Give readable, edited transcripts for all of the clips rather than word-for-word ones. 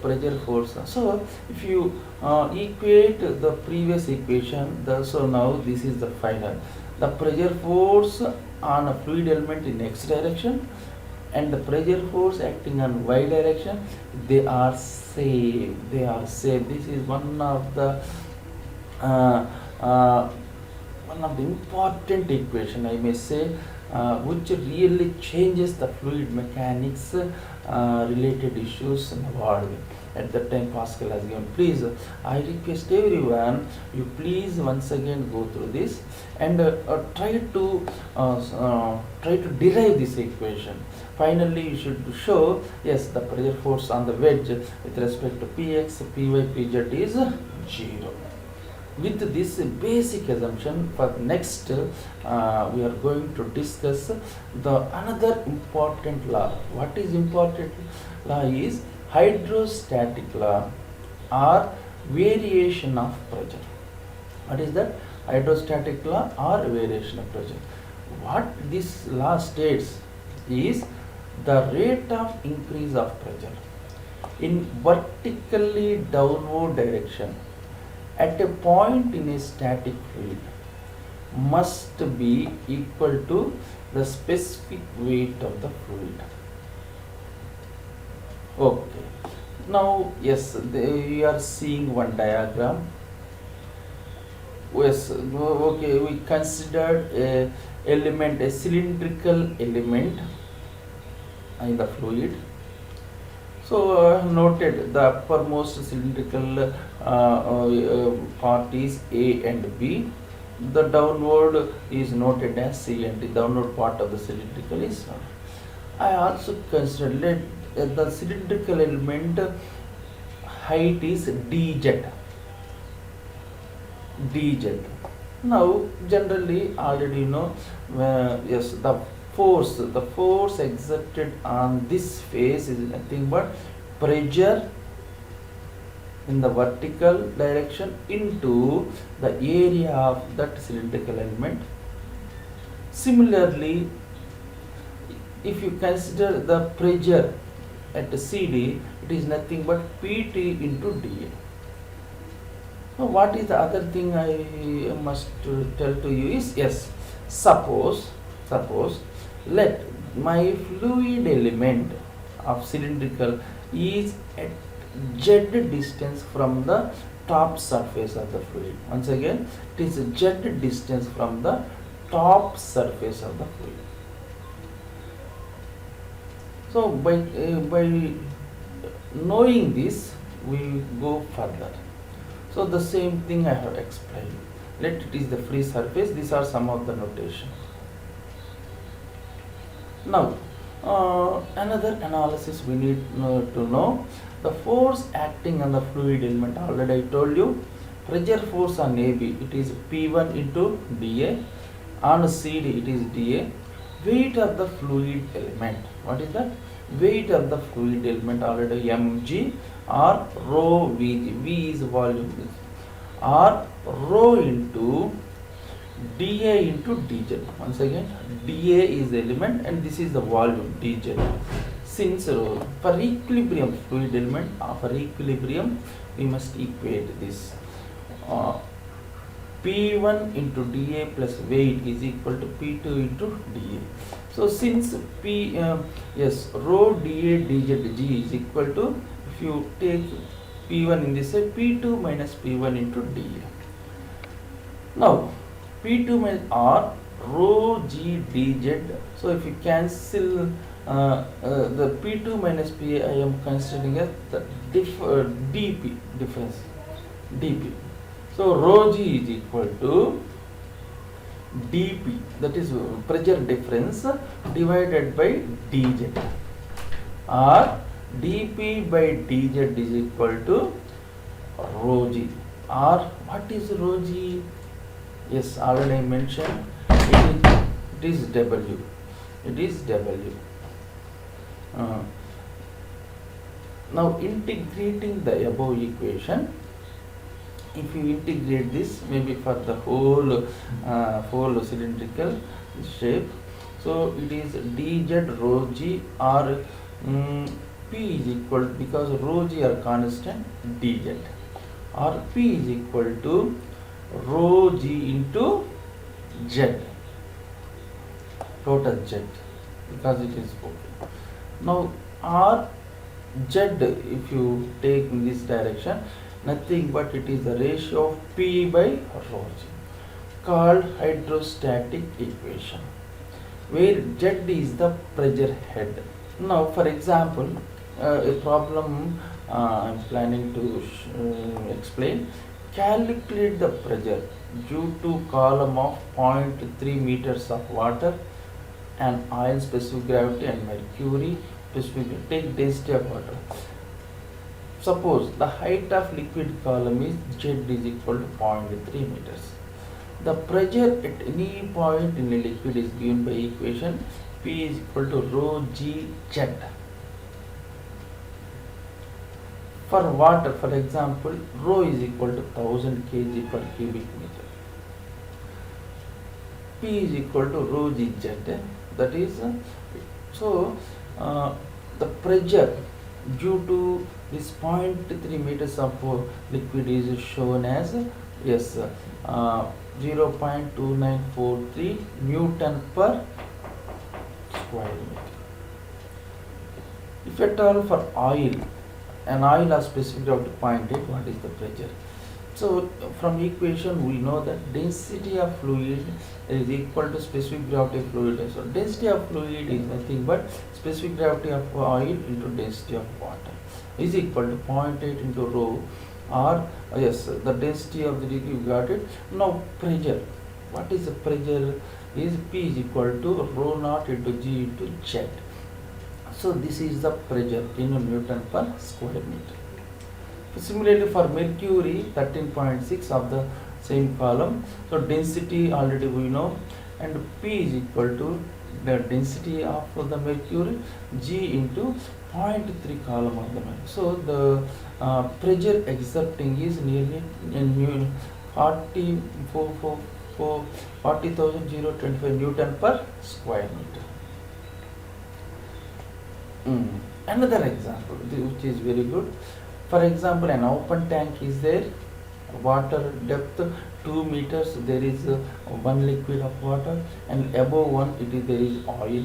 pressure force. So if you equate the previous equation, so now this is the final. The pressure force on a fluid element in x direction and the pressure force acting on y direction, they are same. They are same. This is uh, uh, one of the important equation, I may say, which really changes the fluid mechanics related issues in the world. At that time Pascal has given. Please, I request everyone, you please once again go through this and try to derive this equation. Finally you should show, yes, the pressure force on the wedge with respect to px, py, pz is 0. With this basic assumption, for next we are going to discuss the another important law. What is important law is hydrostatic law or variation of pressure. What is that? Hydrostatic law or variation of pressure. What this law states is the rate of increase of pressure in vertically downward direction at a point in a static fluid must be equal to the specific weight of the fluid. Okay. Now, yes, we are seeing one diagram. Yes, okay, we considered a element, a cylindrical element in the fluid. So noted the uppermost cylindrical part is A and B. The downward is noted as C and the downward part of the cylindrical is. I also considered the cylindrical element height is dz. dz. Now generally already you know, yes, the force exerted on this face is nothing but pressure in the vertical direction into the area of that cylindrical element. Similarly, if you consider the pressure at CD, it is nothing but PT into dA. Now what is the other thing I must tell to you is, yes, suppose let my fluid element of cylindrical is at z distance from the top surface of the fluid. Once again, it is z distance from the top surface of the fluid. So by knowing this, we go further. So the same thing I have explained. Let it is the free surface. These are some of the notation. Now, another analysis we need to know the force acting on the fluid element. Already I told you, pressure force on AB, it is P1 into dA. On CD, it is dA. Weight of the fluid element. What is that? Weight of the fluid element, already mg or rho Vg. V is volume, or rho into dA into dz. Once again, dA is the element and this is the volume dz. Since for equilibrium fluid element, for equilibrium we must equate this. P1 into dA plus weight is equal to P2 into dA. So since yes, rho dA dz g is equal to, if you take P1 in this way, P2 minus P1 into dA. Now P2 minus R rho g dz. So if you cancel the P2 minus P, I am considering as the dP difference, dP. So rho g is equal to dP, that is pressure difference, divided by dz, or dP by dz is equal to rho g. Or what is rho g? Yes, already I mentioned, it is W. It is W. Now integrating the above equation, if you integrate this maybe for the whole cylindrical shape, so it is dz rho g, or P is equal, because rho g are constant, dz, or P is equal to rho g into z, total z, because it is okay. Now R z, if you take in this direction, nothing but it is the ratio of P by rho g, called hydrostatic equation, where z is the pressure head. Now for example, a problem I am planning to explain. Calculate the pressure due to column of 0.3 meters of water and oil, specific gravity, and mercury specific. Take density of water. Suppose the height of liquid column is z is equal to 0.3 meters. The pressure at any point in a liquid is given by equation P is equal to rho g z. For water, for example, rho is equal to 1000 kg per cubic meter. P is equal to rho g z. That is, the pressure due to this 0.3 meters of liquid is shown as 0.2943 Newton per square meter. If at all for oil, an oil has specific gravity 0.8, what is the pressure? So from equation we know that density of fluid is equal to specific gravity of fluid. So density of fluid is nothing but specific gravity of oil into density of water is equal to 0.8 into rho, or the density of the liquid, you got it. Now pressure, what is the pressure? Is P is equal to rho naught into G into Z. So this is the pressure in Newton per square meter. Similarly for mercury, 13.6 of the same column. So density already we know, and P is equal to the density of the mercury, G into 0.3 column of the mercury. So the pressure exerting is nearly 40,025 Newton per square meter. Another example which is very good. For example, an open tank is there, water depth 2 meters, there is one liquid of water, and above one there is oil.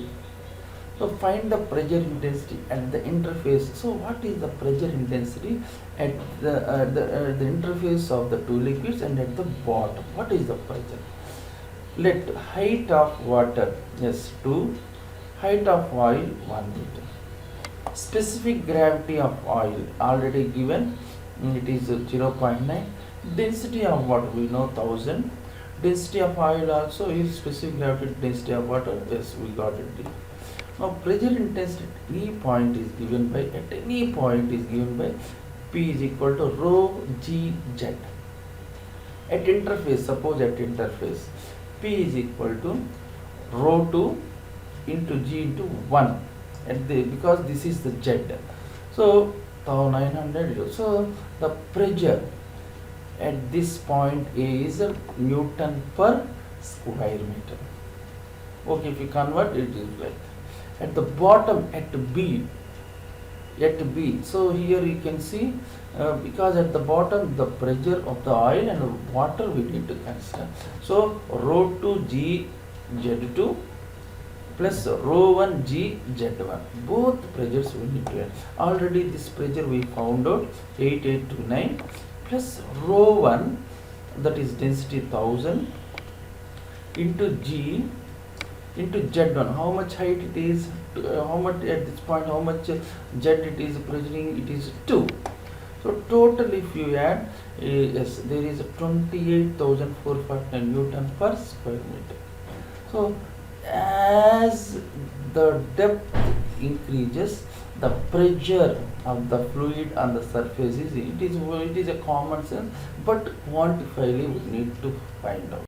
So find the pressure intensity at the interface. So what is the pressure intensity at the interface of the two liquids, and at the bottom what is the pressure? Let height of water 2, height of oil 1 meter. Specific gravity of oil already given, it is 0.9. Density of water we know 1000. Density of oil also is specific gravity density of water. Yes, we got it. Now pressure intensity at any point is given by P is equal to rho g z. At interface, suppose at interface P is equal to rho 2 into G into 1 at because this is the Z. So 900. So the pressure at this point A is Newton per square meter. Okay, if you convert it is like at the bottom at B. So here you can see because at the bottom the pressure of the oil and water we need to consider. So rho 2 G Z2 plus rho 1 G Z1, both pressures we need to add. Already this pressure we found out 8829 plus rho 1, that is density 1000, into G into Z1, how much height it is, how much at this point, how much Z it is pressuring, it is 2. So total if you add, yes, there is 28,449 Newton per square meter. So as the depth increases, the pressure of the fluid on the surface is, it is a common sense, but quantifiably we need to find out.